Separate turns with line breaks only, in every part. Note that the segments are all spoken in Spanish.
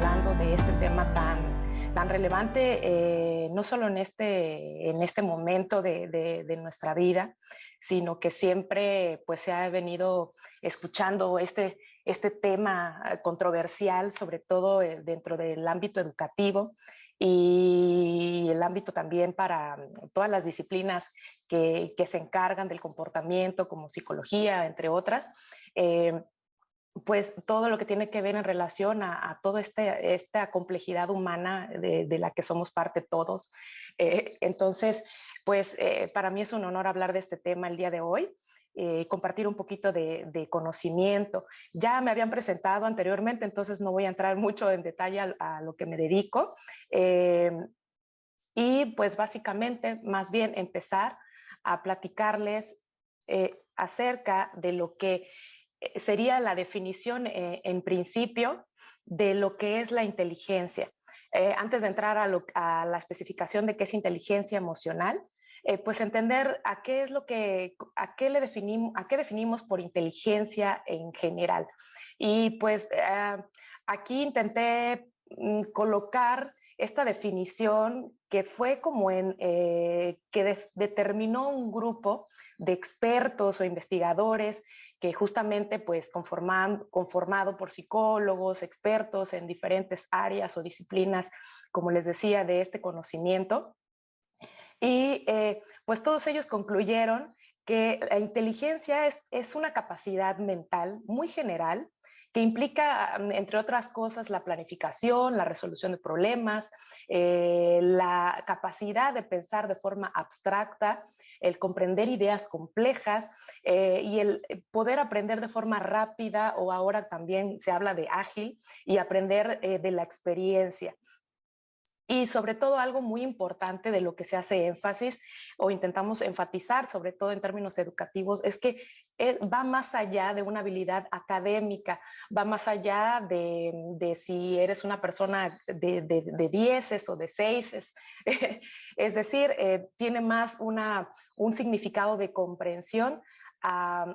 hablando de este tema tan relevante, no solo en este momento de nuestra vida, sino que siempre pues, se ha venido escuchando este tema controversial, sobre todo dentro del ámbito educativo y el ámbito también para todas las disciplinas que se encargan del comportamiento, como psicología, entre otras. Pues todo lo que tiene que ver en relación a toda esta complejidad humana de la que somos parte todos. Entonces, pues para mí es un honor hablar de este tema el día de hoy, compartir un poquito de conocimiento. Ya me habían presentado anteriormente, entonces no voy a entrar mucho en detalle a lo que me dedico. Y pues básicamente, más bien empezar a platicarles acerca de lo que sería la definición en principio de lo que es la inteligencia. Antes de entrar a la especificación de qué es inteligencia emocional, pues entender a qué definimos por inteligencia en general. Y pues aquí intenté colocar esta definición que fue como determinó un grupo de expertos o investigadores que justamente pues conformado por psicólogos, expertos en diferentes áreas o disciplinas, como les decía, de este conocimiento. Y pues todos ellos concluyeron que la inteligencia es una capacidad mental muy general que implica, entre otras cosas, la planificación, la resolución de problemas, la capacidad de pensar de forma abstracta, el comprender ideas complejas y el poder aprender de forma rápida, o ahora también se habla de ágil, y aprender de la experiencia. Y sobre todo algo muy importante de lo que se hace énfasis o intentamos enfatizar, sobre todo en términos educativos, es que va más allá de una habilidad académica, va más allá de si eres una persona de 10 o de 6. Es decir, tiene más un significado de comprensión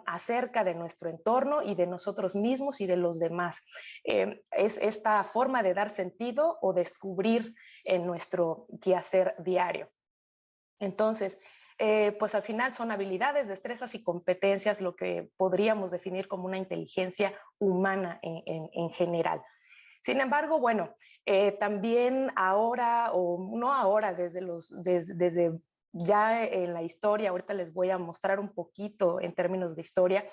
acerca de nuestro entorno y de nosotros mismos y de los demás. Es esta forma de dar sentido o descubrir en nuestro quehacer diario. Entonces, pues al final son habilidades, destrezas y competencias lo que podríamos definir como una inteligencia humana en general. Sin embargo, bueno, también ahora, o no ahora, desde ya en la historia, ahorita les voy a mostrar un poquito en términos de historia,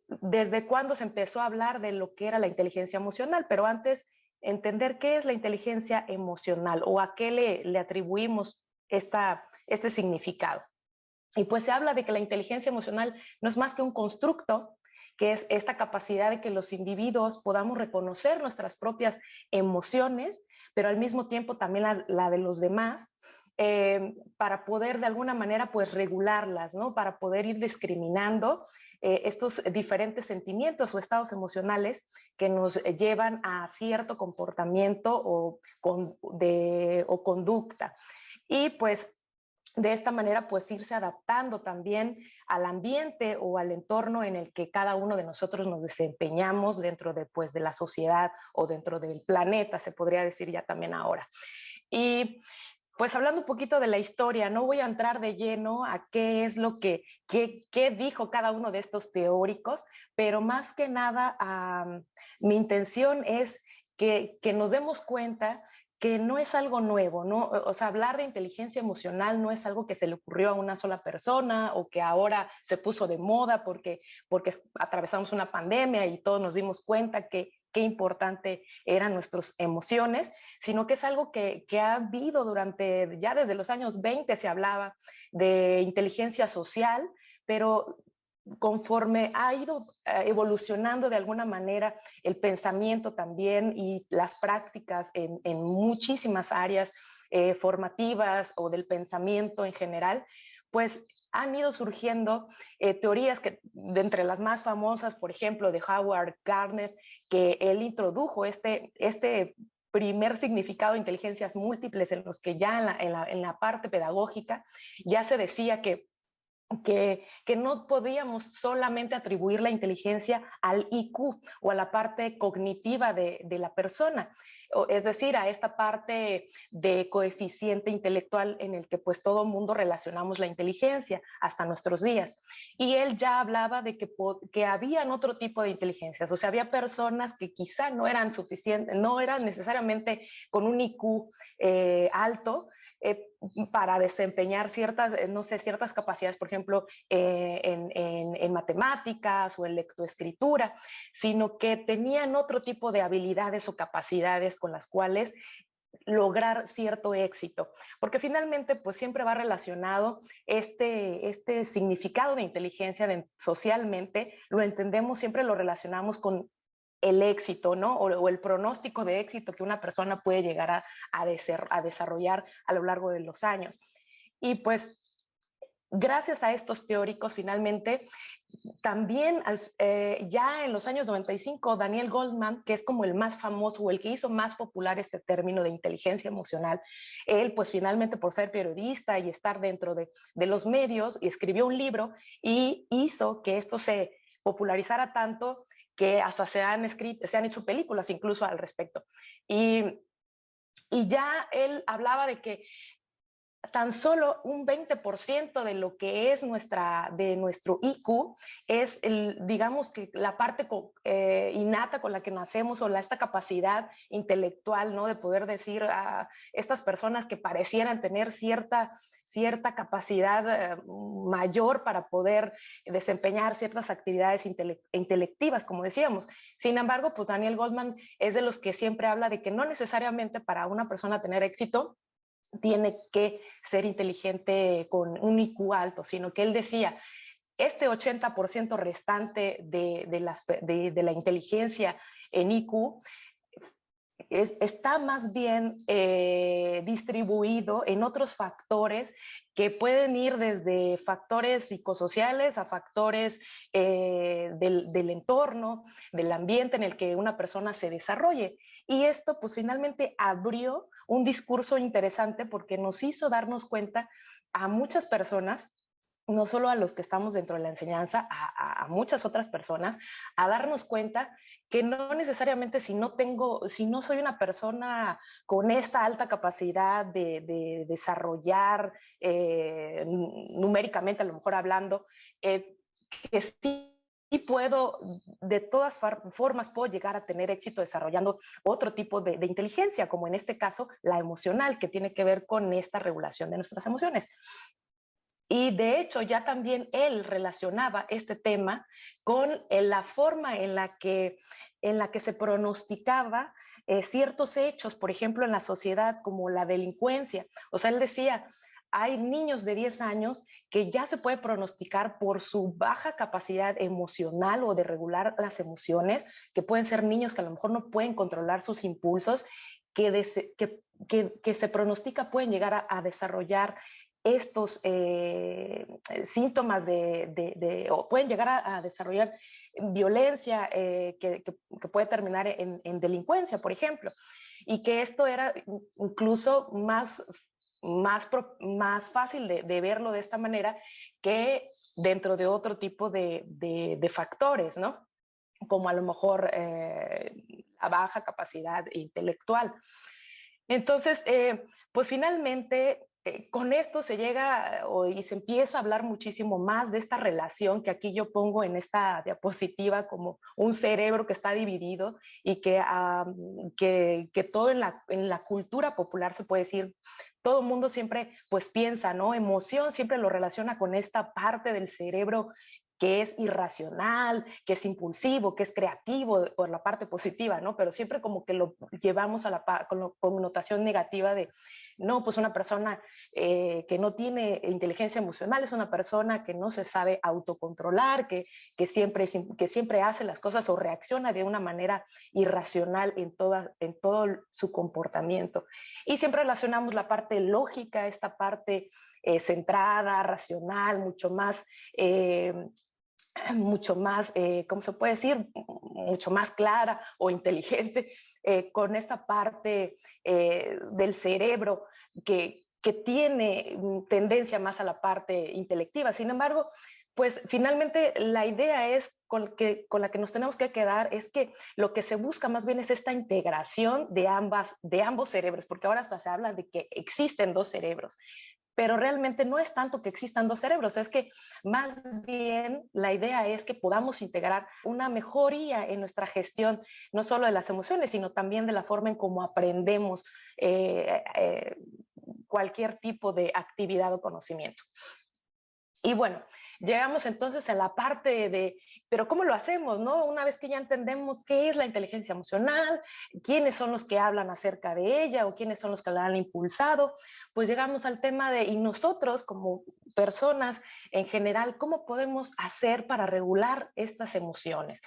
desde cuándo se empezó a hablar de lo que era la inteligencia emocional, pero antes entender qué es la inteligencia emocional o a qué le atribuimos este significado. Y pues se habla de que la inteligencia emocional no es más que un constructo, que es esta capacidad de que los individuos podamos reconocer nuestras propias emociones, pero al mismo tiempo también la de los demás, para poder de alguna manera pues regularlas, ¿no? Para poder ir discriminando estos diferentes sentimientos o estados emocionales que nos llevan a cierto comportamiento o conducta. Y pues de esta manera, pues irse adaptando también al ambiente o al entorno en el que cada uno de nosotros nos desempeñamos dentro de, pues, de la sociedad o dentro del planeta, se podría decir ya también ahora. Y pues hablando un poquito de la historia, no voy a entrar de lleno a qué es lo qué dijo cada uno de estos teóricos, pero más que nada mi intención es que nos demos cuenta que no es algo nuevo, ¿no? O sea, hablar de inteligencia emocional no es algo que se le ocurrió a una sola persona o que ahora se puso de moda porque atravesamos una pandemia y todos nos dimos cuenta que qué importante eran nuestras emociones, sino que es algo que ha habido ya desde los años 20 se hablaba de inteligencia social, pero conforme ha ido evolucionando de alguna manera el pensamiento también y las prácticas en muchísimas áreas formativas o del pensamiento en general, pues han ido surgiendo teorías que, de entre las más famosas, por ejemplo, de Howard Gardner, que él introdujo este primer significado de inteligencias múltiples en los que ya en la parte pedagógica ya se decía que no podíamos solamente atribuir la inteligencia al IQ o a la parte cognitiva de la persona. es decir, a esta parte de coeficiente intelectual en el que pues todo mundo relacionamos la inteligencia hasta nuestros días. Y él ya hablaba de que habían otro tipo de inteligencias, o sea, había personas que quizá no eran suficientes, no eran necesariamente con un IQ alto, para desempeñar ciertas, no sé, ciertas capacidades, por ejemplo, en matemáticas o en lectoescritura, sino que tenían otro tipo de habilidades o capacidades con las cuales lograr cierto éxito, porque finalmente pues siempre va relacionado este significado de inteligencia socialmente, lo entendemos, siempre lo relacionamos con el éxito, ¿no? O el pronóstico de éxito que una persona puede llegar a desarrollar a lo largo de los años. Y pues gracias a estos teóricos, finalmente, también ya en los años 95, Daniel Goleman, que es como el más famoso o el que hizo más popular este término de inteligencia emocional, él pues finalmente por ser periodista y estar dentro de los medios, escribió un libro y hizo que esto se popularizara tanto que hasta se han hecho películas incluso al respecto. Y ya él hablaba de que tan solo un 20% de lo que es de nuestro IQ es, digamos que la parte innata con la que nacemos o esta capacidad intelectual, ¿no? De poder decir a estas personas que parecieran tener cierta capacidad mayor para poder desempeñar ciertas actividades intelectivas, como decíamos. Sin embargo, pues Daniel Goleman es de los que siempre habla de que no necesariamente para una persona tener éxito tiene que ser inteligente con un IQ alto, sino que él decía, este 80% restante de la inteligencia en IQ está más bien distribuido en otros factores que pueden ir desde factores psicosociales a factores del entorno, del ambiente en el que una persona se desarrolle. Y esto pues finalmente abrió un discurso interesante porque nos hizo darnos cuenta a muchas personas, no solo a los que estamos dentro de la enseñanza, a muchas otras personas, a darnos cuenta que no necesariamente si no soy una persona con esta alta capacidad de desarrollar numéricamente, a lo mejor hablando, que sí puedo, de todas formas puedo llegar a tener éxito desarrollando otro tipo de inteligencia, como en este caso la emocional, que tiene que ver con esta regulación de nuestras emociones. Y de hecho ya también él relacionaba este tema con la forma en la que se pronosticaba ciertos hechos, por ejemplo, en la sociedad como la delincuencia. O sea, él decía, hay niños de 10 años que ya se puede pronosticar por su baja capacidad emocional o de regular las emociones, que pueden ser niños que a lo mejor no pueden controlar sus impulsos, que se pronostica pueden llegar a desarrollar estos síntomas o pueden llegar a desarrollar violencia que puede terminar en delincuencia, por ejemplo. Y que esto era incluso más fácil de verlo de esta manera que dentro de otro tipo de factores, ¿no? Como a lo mejor la baja capacidad intelectual. Entonces, pues finalmente con esto se llega y se empieza a hablar muchísimo más de esta relación que aquí yo pongo en esta diapositiva como un cerebro que está dividido y que todo en la cultura popular se puede decir, todo el mundo siempre pues piensa, ¿no? Emoción siempre lo relaciona con esta parte del cerebro que es irracional, que es impulsivo, que es creativo por la parte positiva, ¿no? Pero siempre como que lo llevamos a la connotación negativa de, no, pues una persona que no tiene inteligencia emocional es una persona que no se sabe autocontrolar, que siempre hace las cosas o reacciona de una manera irracional en todo su comportamiento. Y siempre relacionamos la parte lógica, esta parte centrada, racional, mucho más ¿cómo se puede decir? Mucho más clara o inteligente, con esta parte del cerebro que tiene tendencia más a la parte intelectiva. Sin embargo, pues finalmente la idea es con la que nos tenemos que quedar es que lo que se busca más bien es esta integración de ambos cerebros, porque ahora hasta se habla de que existen dos cerebros, pero realmente no es tanto que existan dos cerebros, es que más bien la idea es que podamos integrar una mejoría en nuestra gestión, no solo de las emociones, sino también de la forma en cómo aprendemos cualquier tipo de actividad o conocimiento. Y bueno, llegamos entonces a la parte de, pero ¿cómo lo hacemos, no? Una vez que ya entendemos qué es la inteligencia emocional, quiénes son los que hablan acerca de ella o quiénes son los que la han impulsado, pues llegamos al tema de, y nosotros como personas en general, ¿cómo podemos hacer para regular estas emociones?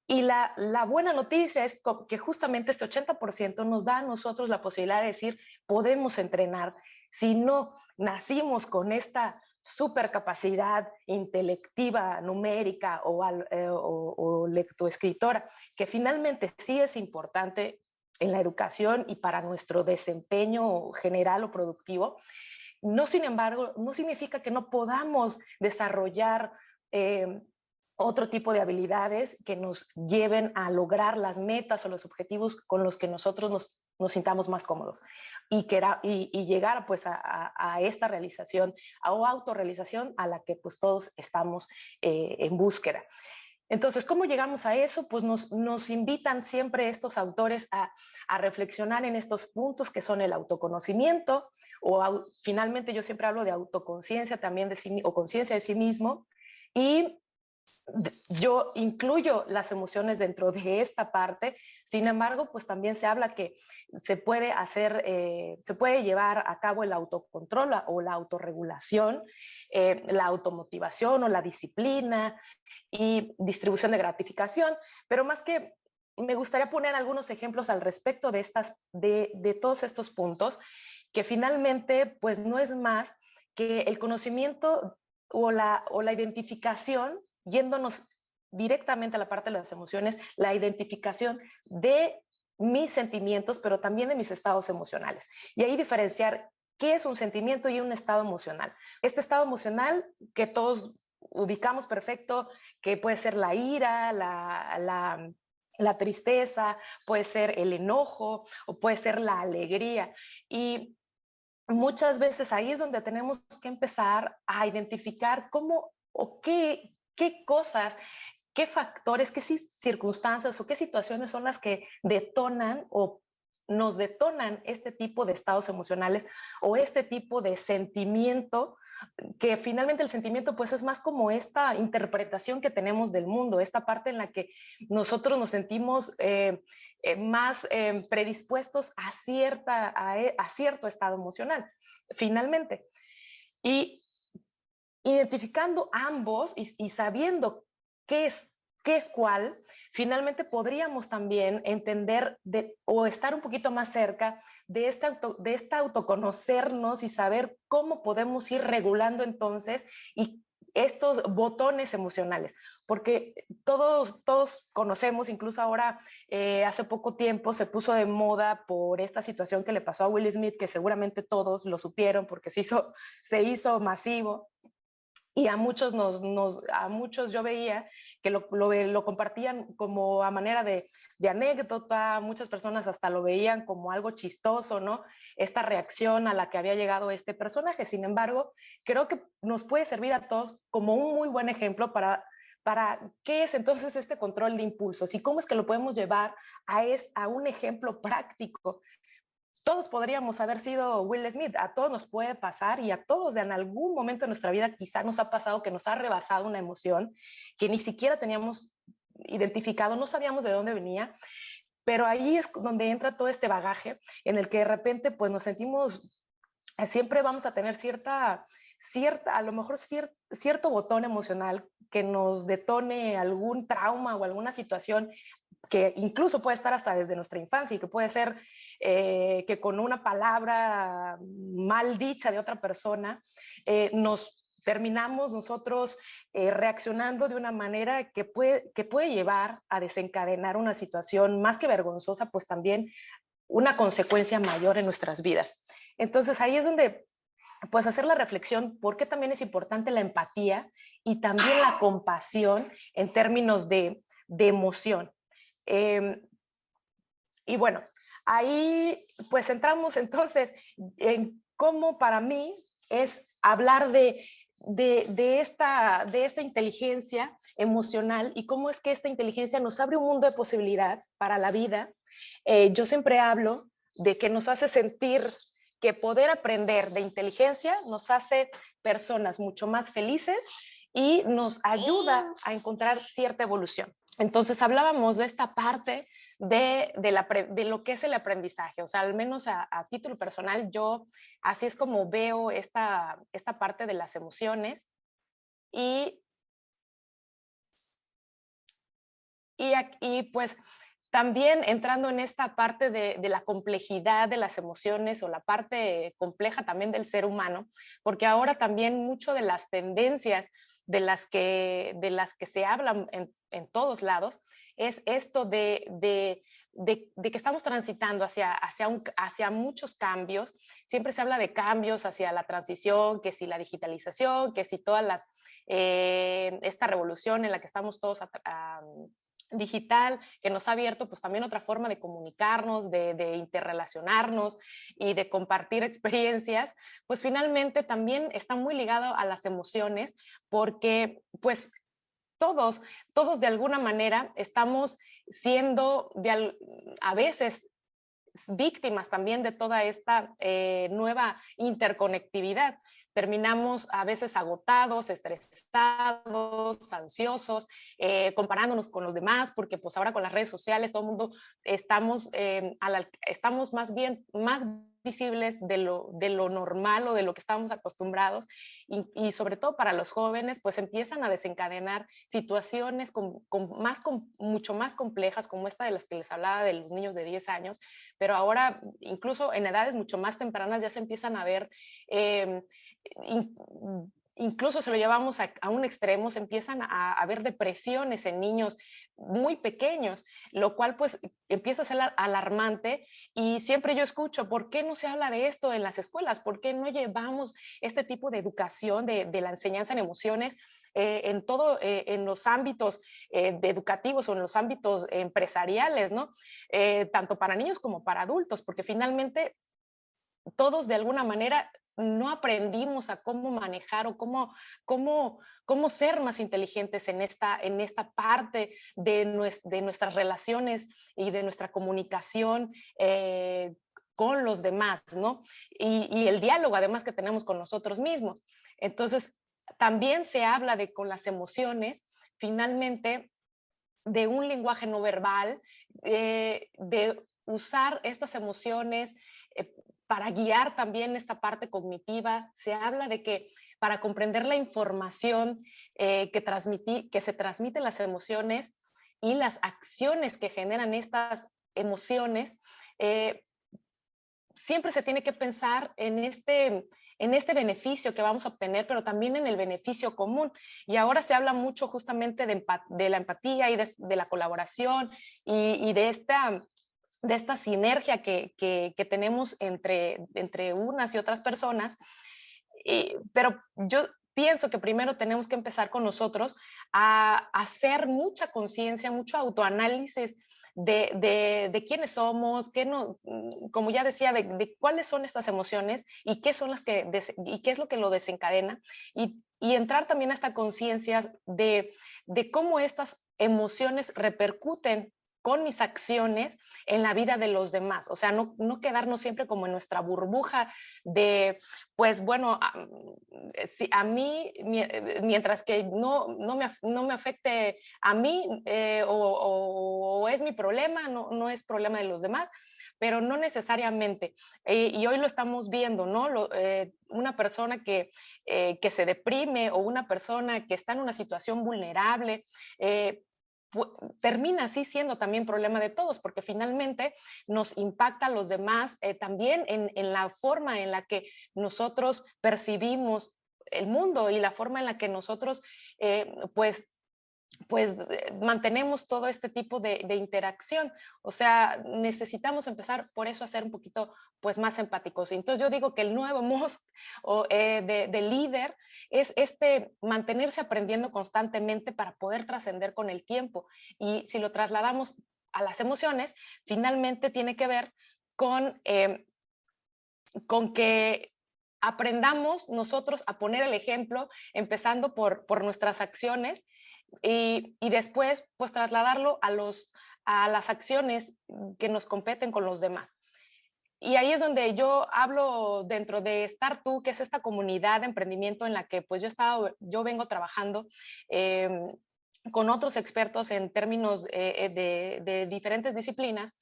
Y la buena noticia es que justamente este 80% nos da a nosotros la posibilidad de decir, podemos entrenar. Si no nacimos con esta supercapacidad intelectiva, numérica o lectoescritora, que finalmente sí es importante en la educación y para nuestro desempeño general o productivo, no, sin embargo, no significa que no podamos desarrollar otro tipo de habilidades que nos lleven a lograr las metas o los objetivos con los que nosotros nos sintamos más cómodos y llegar pues a esta realización o autorrealización a la que pues todos estamos en búsqueda. Entonces, ¿cómo llegamos a eso? Pues nos invitan siempre estos autores a reflexionar en estos puntos que son el autoconocimiento o finalmente yo siempre hablo de autoconciencia también de sí, o conciencia de sí mismo, y yo incluyo las emociones dentro de esta parte. Sin embargo, pues también se habla que se puede se puede llevar a cabo el autocontrol o la autorregulación, la automotivación o la disciplina y distribución de gratificación, pero más que me gustaría poner algunos ejemplos al respecto de todos estos puntos, que finalmente pues no es más que el conocimiento o la identificación, yéndonos directamente a la parte de las emociones, la identificación de mis sentimientos, pero también de mis estados emocionales. Y ahí diferenciar qué es un sentimiento y un estado emocional. Este estado emocional que todos ubicamos perfecto, que puede ser la ira, la tristeza, puede ser el enojo o puede ser la alegría. Y muchas veces ahí es donde tenemos que empezar a identificar cómo o qué cosas, qué factores, qué circunstancias o qué situaciones son las que detonan o nos detonan este tipo de estados emocionales o este tipo de sentimiento, que finalmente el sentimiento pues es más como esta interpretación que tenemos del mundo, esta parte en la que nosotros nos sentimos más predispuestos a cierto estado emocional, finalmente. Y identificando ambos y sabiendo qué es cuál, finalmente podríamos también entender o estar un poquito más cerca de esta autoconocernos y saber cómo podemos ir regulando entonces y estos botones emocionales, porque todos conocemos, incluso ahora hace poco tiempo se puso de moda por esta situación que le pasó a Will Smith, que seguramente todos lo supieron porque se hizo masivo. Y a muchos yo veía que lo compartían como a manera de anécdota, muchas personas hasta lo veían como algo chistoso, ¿no? Esta reacción a la que había llegado este personaje. Sin embargo, creo que nos puede servir a todos como un muy buen ejemplo para qué es entonces este control de impulsos y cómo es que lo podemos llevar a un ejemplo práctico. Todos podríamos haber sido Will Smith, a todos nos puede pasar y a todos en algún momento de nuestra vida quizá nos ha pasado que nos ha rebasado una emoción que ni siquiera teníamos identificado, no sabíamos de dónde venía, pero ahí es donde entra todo este bagaje en el que de repente pues nos sentimos, siempre vamos a tener a lo mejor cierto botón emocional que nos detone algún trauma o alguna situación que incluso puede estar hasta desde nuestra infancia y que puede ser que con una palabra mal dicha de otra persona nos terminamos nosotros reaccionando de una manera que puede llevar a desencadenar una situación más que vergonzosa, pues también una consecuencia mayor en nuestras vidas. Entonces ahí es donde pues hacer la reflexión por qué también es importante la empatía y también la compasión en términos de emoción. Eh, y bueno, ahí pues entramos entonces en cómo para mí es hablar de esta inteligencia emocional y cómo es que esta inteligencia nos abre un mundo de posibilidad para la vida. Yo siempre hablo de que nos hace sentir que poder aprender de inteligencia nos hace personas mucho más felices y nos ayuda a encontrar cierta evolución. Entonces hablábamos de esta parte de lo que es el aprendizaje, o sea, al menos a título personal, yo así es como veo esta parte de las emociones y, y pues también entrando en esta parte de la complejidad de las emociones o la parte compleja también del ser humano, porque ahora también mucho de las tendencias de las que se hablan en todos lados es esto de que estamos transitando hacia muchos cambios. Siempre se habla de cambios hacia la transición, que si la digitalización, que si todas esta revolución en la que estamos todos digital, que nos ha abierto pues también otra forma de comunicarnos, de interrelacionarnos y de compartir experiencias, pues finalmente también está muy ligado a las emociones, porque pues todos de alguna manera estamos siendo a veces víctimas también de toda esta nueva interconectividad. Terminamos a veces agotados, estresados, ansiosos, comparándonos con los demás, porque pues ahora con las redes sociales todo el mundo estamos más visibles de lo normal o de lo que estamos acostumbrados y sobre todo para los jóvenes pues empiezan a desencadenar situaciones mucho más complejas como esta de las que les hablaba de los niños de 10 años, pero ahora incluso en edades mucho más tempranas ya se empiezan a ver incluso se lo llevamos a un extremo, se empiezan a ver depresiones en niños muy pequeños, lo cual pues empieza a ser alarmante y siempre yo escucho, ¿por qué no se habla de esto en las escuelas? ¿Por qué no llevamos este tipo de educación de la enseñanza en emociones en los ámbitos educativos o en los ámbitos empresariales, ¿no? Tanto para niños como para adultos, porque finalmente todos de alguna manera no aprendimos a cómo manejar o cómo ser más inteligentes en esta parte de nuestras relaciones y de nuestra comunicación con los demás, ¿no? Y el diálogo además que tenemos con nosotros mismos. Entonces, también se habla con las emociones, finalmente, de un lenguaje no verbal, de usar estas emociones para guiar también esta parte cognitiva. Se habla de que para comprender la información que se transmiten las emociones y las acciones que generan estas emociones, siempre se tiene que pensar en este beneficio que vamos a obtener, pero también en el beneficio común. Y ahora se habla mucho justamente de la empatía y de la colaboración y de esta sinergia que tenemos entre unas y otras personas. Pero yo pienso que primero tenemos que empezar con nosotros a hacer mucha conciencia, mucho autoanálisis de quiénes somos, como ya decía, de cuáles son estas emociones y qué son y qué es lo que lo desencadena y entrar también a esta conciencia de cómo estas emociones repercuten con mis acciones en la vida de los demás. O sea, no quedarnos siempre como en nuestra burbuja de, pues bueno, si a mí, mientras que no me afecte a mí o es mi problema, no es problema de los demás, pero no necesariamente. Y hoy lo estamos viendo, ¿no? Una persona que se deprime o una persona que está en una situación vulnerable, termina así siendo también problema de todos, porque finalmente nos impacta a los demás también en la forma en la que nosotros percibimos el mundo y la forma en la que nosotros, pues, pues mantenemos todo este tipo de interacción. O sea, necesitamos empezar por eso a ser un poquito pues más empáticos. Entonces yo digo que el nuevo must de líder es mantenerse aprendiendo constantemente para poder trascender con el tiempo. Y si lo trasladamos a las emociones, finalmente tiene que ver con que aprendamos nosotros a poner el ejemplo, empezando por nuestras acciones y después pues trasladarlo a las acciones que nos competen con los demás. Y ahí es donde yo hablo dentro de Start2, que es esta comunidad de emprendimiento en la que pues yo vengo trabajando eh, con otros expertos en términos de diferentes disciplinas.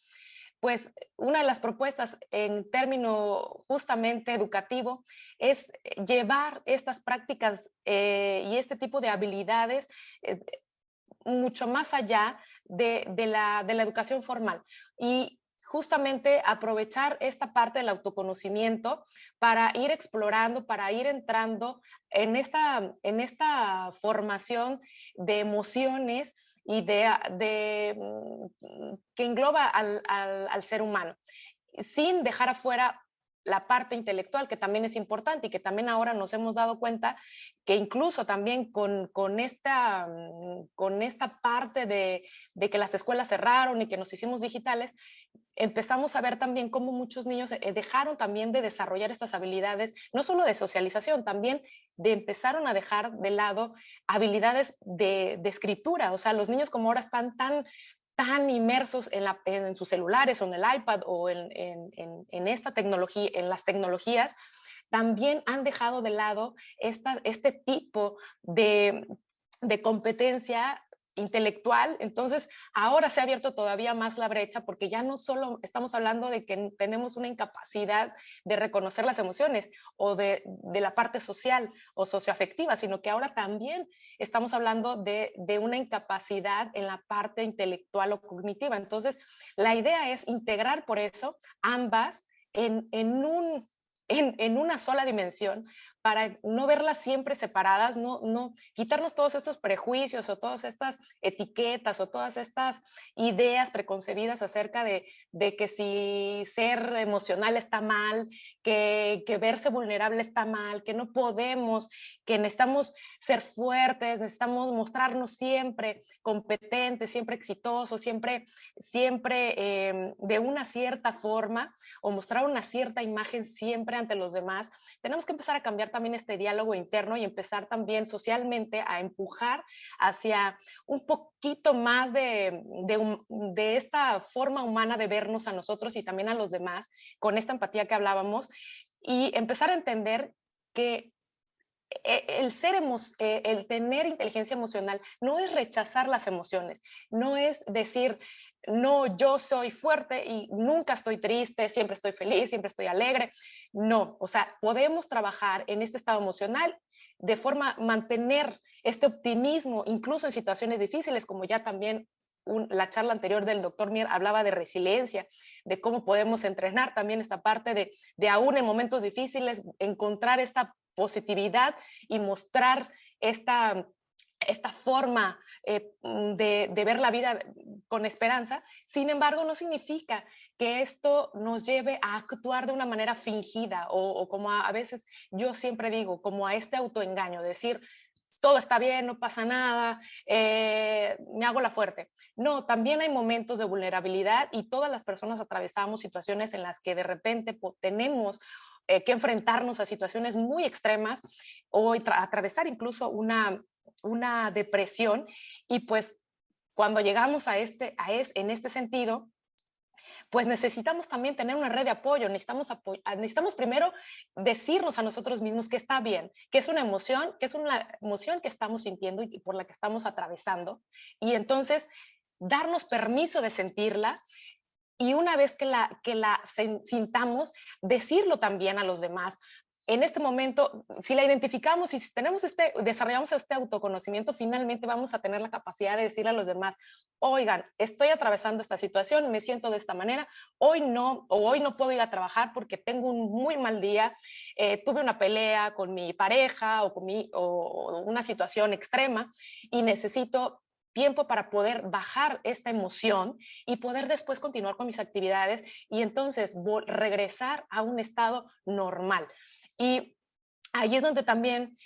Pues una de las propuestas en término justamente educativo es llevar estas prácticas y este tipo de habilidades mucho más allá de la educación formal y justamente aprovechar esta parte del autoconocimiento para ir explorando, para ir entrando en esta formación de emociones y que engloba al ser humano, sin dejar afuera la parte intelectual, que también es importante y que también ahora nos hemos dado cuenta que incluso también con esta parte de que las escuelas cerraron y que nos hicimos digitales, empezamos a ver también cómo muchos niños dejaron también de desarrollar estas habilidades, no solo de socialización, también empezaron a dejar de lado habilidades de escritura. O sea, los niños como ahora están tan inmersos en sus celulares o en el iPad o en esta tecnología, en las tecnologías, también han dejado de lado este tipo de competencia intelectual. Entonces ahora se ha abierto todavía más la brecha porque ya no solo estamos hablando de que tenemos una incapacidad de reconocer las emociones o de la parte social o socioafectiva, sino que ahora también estamos hablando de una incapacidad en la parte intelectual o cognitiva. Entonces la idea es integrar por eso ambas en una sola dimensión para no verlas siempre separadas, no quitarnos todos estos prejuicios o todas estas etiquetas o todas estas ideas preconcebidas acerca de que si ser emocional está mal, que verse vulnerable está mal, que no podemos, que necesitamos ser fuertes, necesitamos mostrarnos siempre competentes, siempre exitosos, siempre de una cierta forma o mostrar una cierta imagen siempre ante los demás. Tenemos que empezar a cambiar también este diálogo interno y empezar también socialmente a empujar hacia un poquito más de esta forma humana de vernos a nosotros y también a los demás, con esta empatía que hablábamos, y empezar a entender que el tener inteligencia emocional no es rechazar las emociones, no es decir, no, yo soy fuerte y nunca estoy triste, siempre estoy feliz, siempre estoy alegre. No, o sea, podemos trabajar en este estado emocional de forma mantener este optimismo, incluso en situaciones difíciles, como ya también la charla anterior del doctor Mier hablaba de resiliencia, de cómo podemos entrenar también esta parte de aún en momentos difíciles encontrar esta positividad y mostrar esta forma de ver la vida con esperanza. Sin embargo, no significa que esto nos lleve a actuar de una manera fingida o como a veces yo siempre digo, como a este autoengaño, decir, todo está bien, no pasa nada, me hago la fuerte. No, también hay momentos de vulnerabilidad y todas las personas atravesamos situaciones en las que de repente tenemos que enfrentarnos a situaciones muy extremas o atravesar incluso una depresión y pues cuando llegamos en este sentido, pues necesitamos también tener una red de apoyo, necesitamos primero decirnos a nosotros mismos que está bien, que es una emoción que estamos sintiendo y por la que estamos atravesando, y entonces darnos permiso de sentirla y una vez que la sintamos, decirlo también a los demás. En este momento, si la identificamos y si desarrollamos este autoconocimiento, finalmente vamos a tener la capacidad de decirle a los demás, oigan, estoy atravesando esta situación, me siento de esta manera, hoy no puedo ir a trabajar porque tengo un muy mal día, tuve una pelea con mi pareja o una situación extrema y necesito tiempo para poder bajar esta emoción y poder después continuar con mis actividades y entonces regresar a un estado normal. Y ahí es donde también,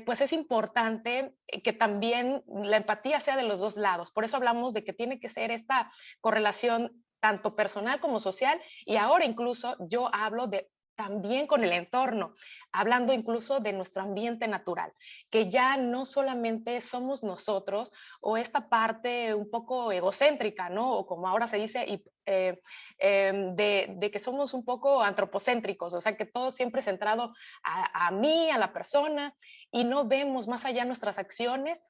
pues es importante que también la empatía sea de los dos lados. Por eso hablamos de que tiene que ser esta correlación tanto personal como social, y ahora incluso yo hablo de también con el entorno, hablando incluso de nuestro ambiente natural, que ya no solamente somos nosotros o esta parte un poco egocéntrica, ¿no? O como ahora se dice, de que somos un poco antropocéntricos, o sea, que todo siempre centrado a mí, a la persona, y no vemos más allá nuestras acciones.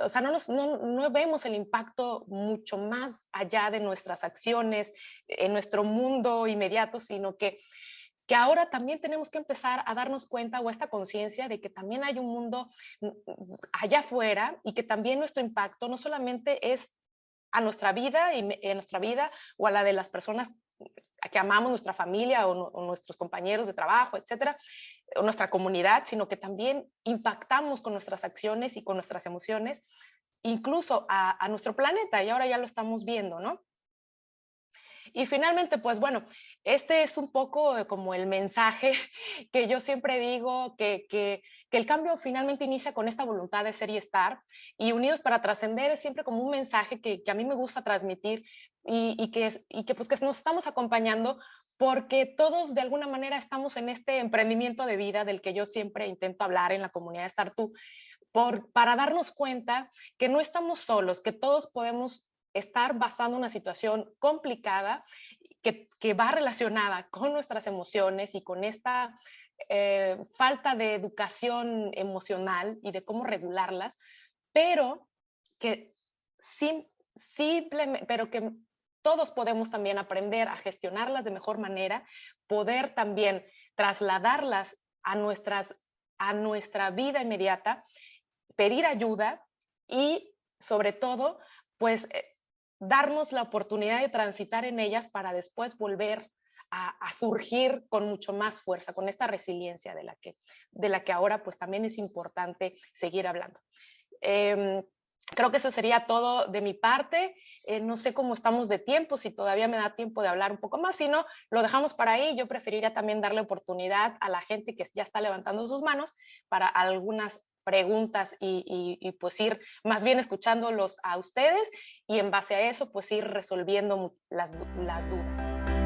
O sea, no vemos el impacto mucho más allá de nuestras acciones en nuestro mundo inmediato, sino que ahora también tenemos que empezar a darnos cuenta o esta conciencia de que también hay un mundo allá afuera y que también nuestro impacto no solamente es a nuestra vida, en nuestra vida o a la de las personas que amamos, nuestra familia o nuestros compañeros de trabajo, etcétera, o nuestra comunidad, sino que también impactamos con nuestras acciones y con nuestras emociones, incluso a nuestro planeta, y ahora ya lo estamos viendo, ¿no? Y finalmente, pues bueno, este es un poco como el mensaje que yo siempre digo, que el cambio finalmente inicia con esta voluntad de ser y estar, y Unidos para Trascender es siempre como un mensaje que a mí me gusta transmitir pues que nos estamos acompañando porque todos de alguna manera estamos en este emprendimiento de vida del que yo siempre intento hablar en la comunidad de Estar Tú, para darnos cuenta que no estamos solos, que todos podemos estar basando una situación complicada que va relacionada con nuestras emociones y con esta falta de educación emocional y de cómo regularlas, pero que, pero que todos podemos también aprender a gestionarlas de mejor manera, poder también trasladarlas a nuestra vida inmediata, pedir ayuda y sobre todo, pues darnos la oportunidad de transitar en ellas para después volver a surgir con mucho más fuerza, con esta resiliencia de la que ahora pues también es importante seguir hablando. Creo que eso sería todo de mi parte. No sé cómo estamos de tiempo, si todavía me da tiempo de hablar un poco más, si no, lo dejamos para ahí. Yo preferiría también darle oportunidad a la gente que ya está levantando sus manos para algunas preguntas y pues ir más bien escuchándolos a ustedes y en base a eso pues ir resolviendo las dudas.